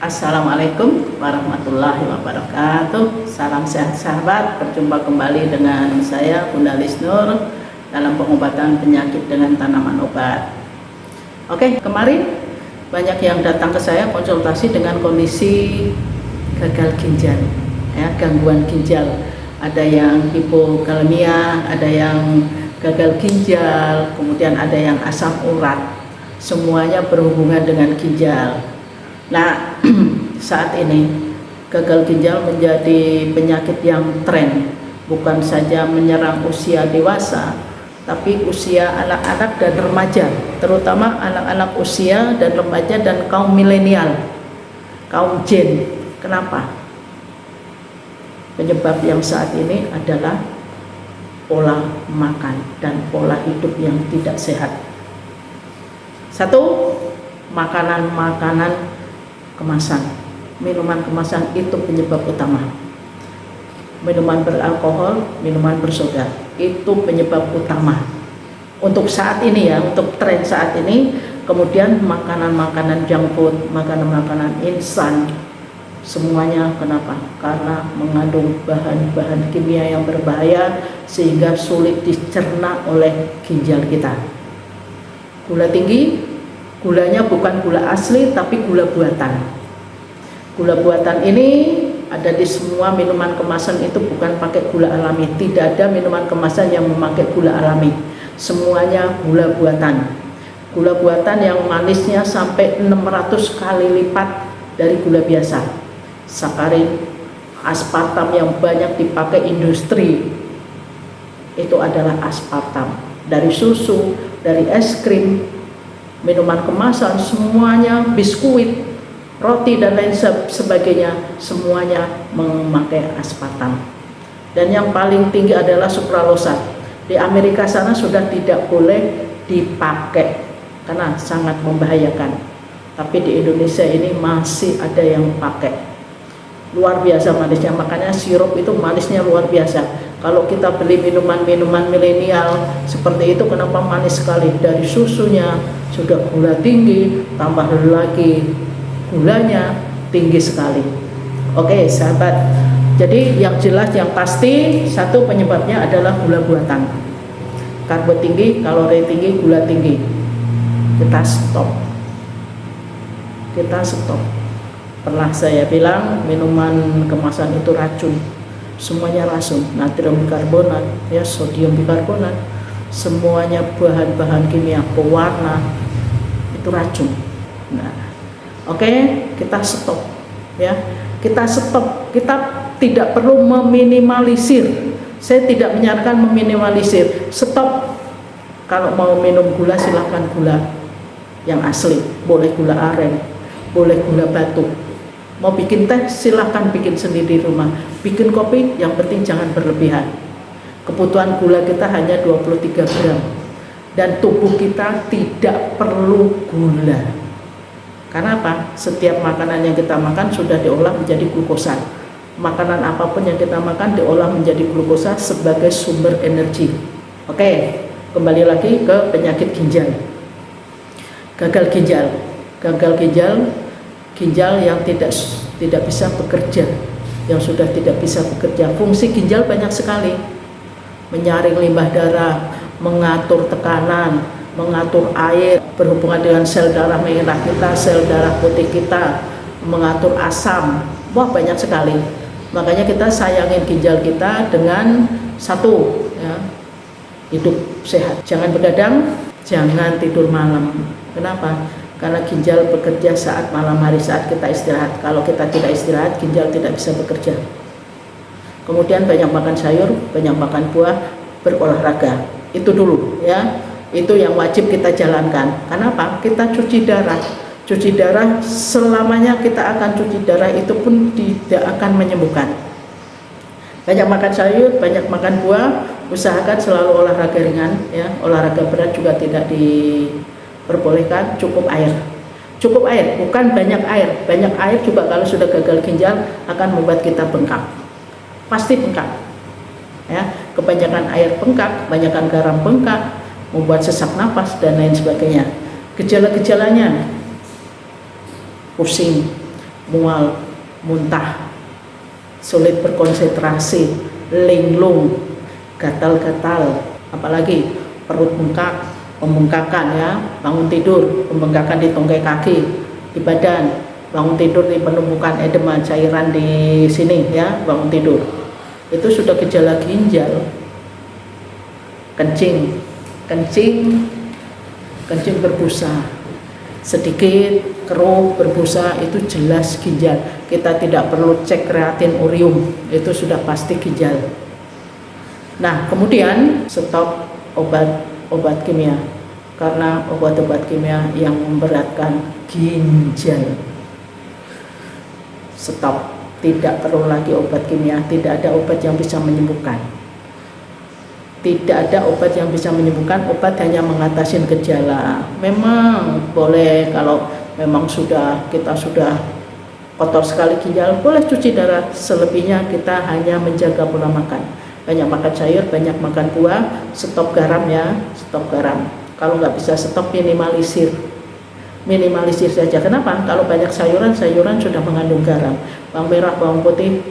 Assalamualaikum warahmatullahi wabarakatuh. Salam sehat sahabat. Berjumpa kembali dengan saya Bunda Lisnur dalam pengobatan penyakit dengan tanaman obat. Oke, kemarin banyak yang datang ke saya konsultasi dengan kondisi gagal ginjal, ya, gangguan ginjal. Ada yang hipokalemia, ada yang gagal ginjal, kemudian ada yang asam urat. Semuanya berhubungan dengan ginjal. Nah, saat ini gagal ginjal menjadi penyakit yang tren, bukan saja menyerang usia dewasa, tapi usia anak-anak dan remaja, terutama anak-anak usia dan remaja dan kaum milenial, kaum Gen. Kenapa? Penyebab yang saat ini adalah pola makan dan pola hidup yang tidak sehat. Satu, makanan-makanan kemasan, minuman kemasan itu penyebab utama. Minuman beralkohol, minuman bersoda itu penyebab utama untuk saat ini, ya, untuk tren saat ini. Kemudian makanan-makanan junk food, makanan-makanan instan, semuanya kenapa? Karena mengandung bahan-bahan kimia yang berbahaya sehingga sulit dicerna oleh ginjal kita. Gula tinggi, gulanya bukan gula asli tapi gula buatan. Gula buatan ini ada di semua minuman kemasan, itu bukan pakai gula alami. Tidak ada minuman kemasan yang memakai gula alami. Semuanya gula buatan. Gula buatan yang manisnya sampai 600 kali lipat dari gula biasa. Sakarin, aspartam yang banyak dipakai industri, itu adalah aspartam. Dari susu, dari es krim, minuman kemasan, semuanya, biskuit, roti dan lain sebagainya, semuanya memakai aspartam. Dan yang paling tinggi adalah sukralosa. Di Amerika sana sudah tidak boleh dipakai karena sangat membahayakan. Tapi di Indonesia ini masih ada yang pakai. Luar biasa manisnya, makanya sirup itu manisnya luar biasa. Kalau kita beli minuman-minuman milenial seperti itu, kenapa manis sekali? Dari susunya sudah gula tinggi, tambah lagi gulanya tinggi sekali. Oke sahabat, jadi yang jelas yang pasti satu penyebabnya adalah gula buatan. Karbo tinggi, kalori tinggi, gula tinggi. Kita stop. Pernah saya bilang minuman kemasan itu racun, semuanya racun, natrium bikarbonat, ya, sodium bikarbonat, semuanya bahan-bahan kimia pewarna, itu racun. Nah, oke, kita stop, ya, kita stop. Kita tidak perlu meminimalisir. Saya tidak menyarankan meminimalisir. Stop. Kalau mau minum gula silahkan gula yang asli, boleh gula aren, boleh gula batu. Mau bikin teh silahkan bikin sendiri di rumah. Bikin kopi, yang penting jangan berlebihan. Kebutuhan gula kita hanya 23 gram. Dan tubuh kita tidak perlu gula. Karena apa? Setiap makanan yang kita makan sudah diolah menjadi glukosa. Makanan apapun yang kita makan diolah menjadi glukosa sebagai sumber energi. Oke, kembali lagi ke penyakit ginjal. Gagal ginjal. Ginjal yang tidak bisa bekerja, yang sudah tidak bisa bekerja. Fungsi ginjal banyak sekali. Menyaring limbah darah, mengatur tekanan, mengatur air, berhubungan dengan sel darah merah kita, sel darah putih kita, mengatur asam. Wah, banyak sekali. Makanya kita sayangin ginjal kita dengan satu, ya, hidup sehat. Jangan begadang, jangan tidur malam. Kenapa? Karena ginjal bekerja saat malam hari, saat kita istirahat. Kalau kita tidak istirahat, ginjal tidak bisa bekerja. Kemudian banyak makan sayur, banyak makan buah, berolahraga. Itu dulu, ya. Itu yang wajib kita jalankan. Kenapa? Kita cuci darah. Cuci darah, selamanya kita akan cuci darah, itu pun tidak akan menyembuhkan. Banyak makan sayur, banyak makan buah, usahakan selalu olahraga ringan, ya. Olahraga berat juga tidak diperbolehkan. Cukup air, bukan banyak air. Banyak air juga kalau sudah gagal ginjal akan membuat kita bengkak, pasti bengkak, ya. Kebanyakan air bengkak, kebanyakan garam bengkak, membuat sesak napas dan lain sebagainya. Gejala-gejalanya pusing, mual, muntah, sulit berkonsentrasi, linglung, gatal-gatal, apalagi perut bengkak, pembengkakan ya, bangun tidur, pembengkakan di tongkai kaki, di badan, bangun tidur di penumpukan edema cairan di sini ya, bangun tidur. Itu sudah gejala ginjal. Kencing berbusa, sedikit keruh berbusa, itu jelas ginjal. Kita tidak perlu cek kreatin urium, itu sudah pasti ginjal. Nah, kemudian stop obat kimia, karena obat-obat kimia yang memberatkan ginjal. Stop, tidak perlu lagi obat kimia, tidak ada obat yang bisa menyembuhkan. Tidak ada obat yang bisa menyembuhkan, obat hanya mengatasi gejala. Memang boleh kalau memang kita sudah kotor sekali ginjal, boleh cuci darah. Selebihnya kita hanya menjaga pola makan. Banyak makan sayur, banyak makan buah, stop garam ya, stop garam. Kalau nggak bisa stop, minimalisir saja. Kenapa? Kalau banyak sayuran sudah mengandung garam. Bawang merah, bawang putih,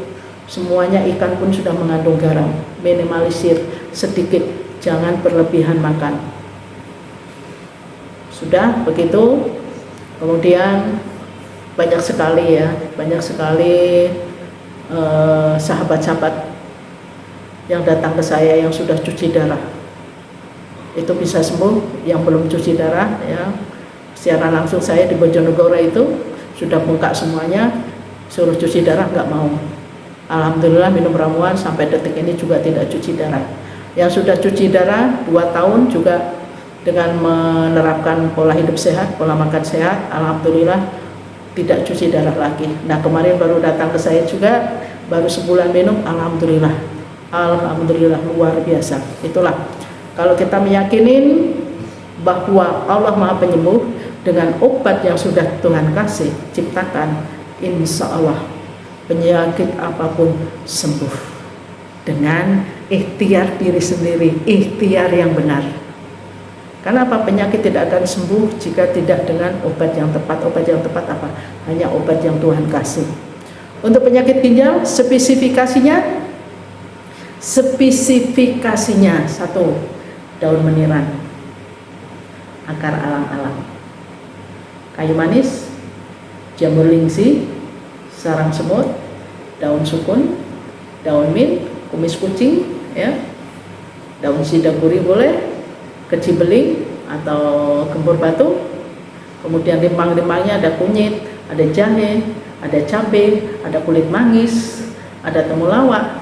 semuanya, ikan pun sudah mengandung garam. Minimalisir sedikit, jangan berlebihan makan. Sudah begitu. Kemudian banyak sekali sahabat-sahabat yang datang ke saya yang sudah cuci darah. Itu bisa sembuh. Yang belum cuci darah ya, secara langsung saya di Bojonegoro itu sudah bengkak semuanya, suruh cuci darah nggak mau. Alhamdulillah minum ramuan sampai detik ini juga tidak cuci darah. Yang sudah cuci darah 2 tahun juga dengan menerapkan pola hidup sehat, pola makan sehat, alhamdulillah tidak cuci darah lagi. Nah, kemarin baru datang ke saya juga, baru sebulan minum, alhamdulillah luar biasa. Itulah, kalau kita meyakinin bahwa Allah Maha Penyembuh, dengan obat yang sudah Tuhan kasih ciptakan, insya Allah penyakit apapun sembuh dengan ikhtiar diri sendiri, ikhtiar yang benar. Karena apa? Penyakit tidak akan sembuh jika tidak dengan obat yang tepat. Obat yang tepat apa? Hanya obat yang Tuhan kasih. Untuk penyakit ginjal, spesifikasinya 1, daun meniran, akar alang-alang, kayu manis, jamur lingsi, sarang semut, daun sukun, daun mint, kumis kucing ya, daun sidaguri boleh, kecibeling atau gempur batu. Kemudian limang-limangnya ada kunyit, ada jahe, ada cabai, ada kulit manggis, ada temulawak.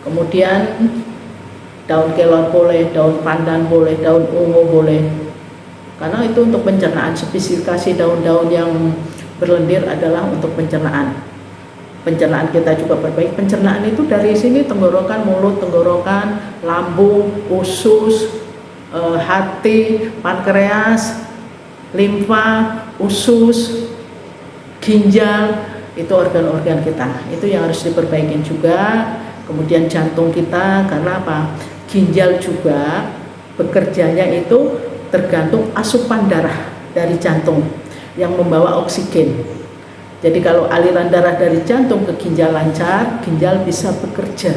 Kemudian daun kelor boleh, daun pandan boleh, daun ungu boleh. Karena itu untuk pencernaan. Spesifikasi daun-daun yang berlendir adalah untuk pencernaan. Pencernaan kita juga perbaiki. Pencernaan itu dari sini, tenggorokan, mulut, tenggorokan, lambung, usus, hati, pankreas, limfa, usus, ginjal, itu organ-organ kita. Itu yang harus diperbaiki juga. Kemudian jantung kita, karena apa? Ginjal juga bekerjanya itu tergantung asupan darah dari jantung yang membawa oksigen. Jadi kalau aliran darah dari jantung ke ginjal lancar, ginjal bisa bekerja.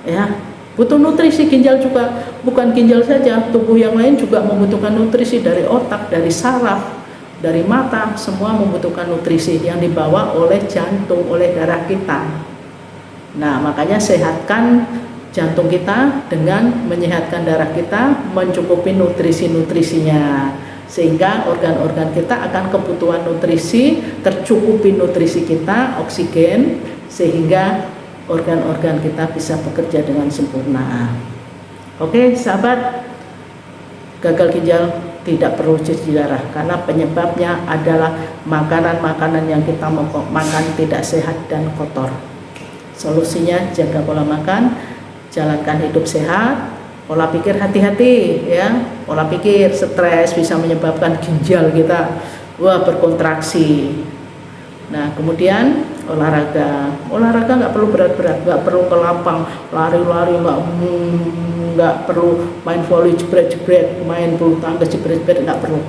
Ya, butuh nutrisi ginjal juga, bukan ginjal saja, tubuh yang lain juga membutuhkan nutrisi, dari otak, dari saraf, dari mata, semua membutuhkan nutrisi yang dibawa oleh jantung, oleh darah kita. Nah, makanya sehatkan jantung kita dengan menyehatkan darah kita, mencukupi nutrisi-nutrisinya, sehingga organ-organ kita akan kebutuhan nutrisi, tercukupi nutrisi kita, oksigen, sehingga organ-organ kita bisa bekerja dengan sempurna. Oke, sahabat, gagal ginjal tidak perlu cuci darah, karena penyebabnya adalah makanan-makanan yang kita makan tidak sehat dan kotor. Solusinya jaga pola makan, jalankan hidup sehat, pola pikir hati-hati ya. Pola pikir, stres bisa menyebabkan ginjal kita berkontraksi. Nah, kemudian olahraga nggak perlu berat-berat, nggak perlu ke lapang lari-lari, nggak perlu main volley jebret-jebret, main bulu tangkis jebret-jebret, nggak perlu.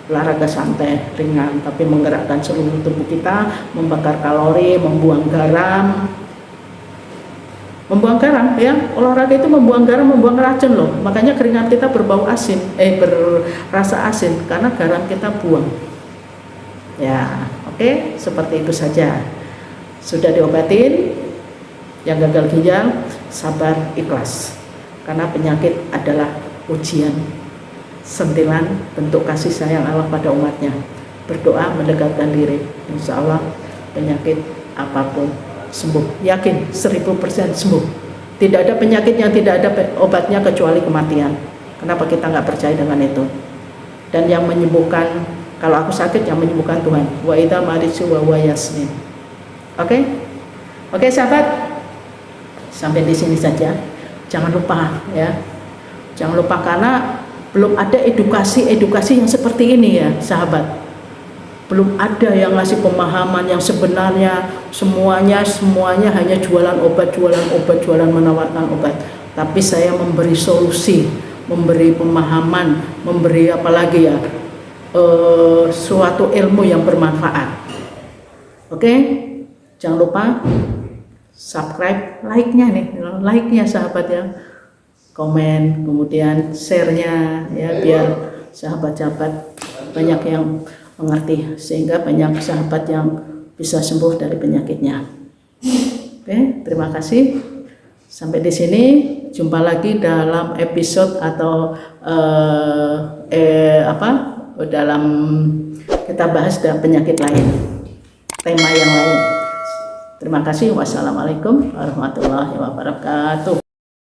olahraga santai, ringan, tapi menggerakkan seluruh tubuh kita, membakar kalori, membuang garam. Membuang garam ya, olahraga itu membuang garam, membuang racun loh. Makanya keringat kita berbau asin, berrasa asin karena garam kita buang. Ya, oke, seperti itu saja. Sudah diobatin yang gagal ginjal, sabar, ikhlas. Karena penyakit adalah ujian, sentilan bentuk kasih sayang Allah pada umatnya. Berdoa mendekatkan diri, insya Allah penyakit apapun sembuh. Yakin 1000% sembuh. Tidak ada penyakit yang tidak ada obatnya kecuali kematian. Kenapa kita nggak percaya dengan itu? Dan yang menyembuhkan, kalau aku sakit yang menyembuhkan Tuhan. Wa idza maritu wa huwa yasmin. Oke sahabat, sampai di sini saja. Jangan lupa ya, jangan lupa karena belum ada edukasi yang seperti ini ya sahabat. Belum ada yang ngasih pemahaman yang sebenarnya semuanya hanya jualan obat, menawarkan obat. Tapi saya memberi solusi, memberi pemahaman, memberi apalagi ya, suatu ilmu yang bermanfaat. Oke, jangan lupa subscribe, like-nya sahabat ya, komen, kemudian share-nya ya, biar sahabat-sahabat banyak yang mengerti, sehingga banyak sahabat yang bisa sembuh dari penyakitnya. Oke, terima kasih. Sampai di sini, jumpa lagi dalam episode atau dalam kita bahas dalam penyakit lain, tema yang lain. Terima kasih. Wassalamualaikum warahmatullahi wabarakatuh.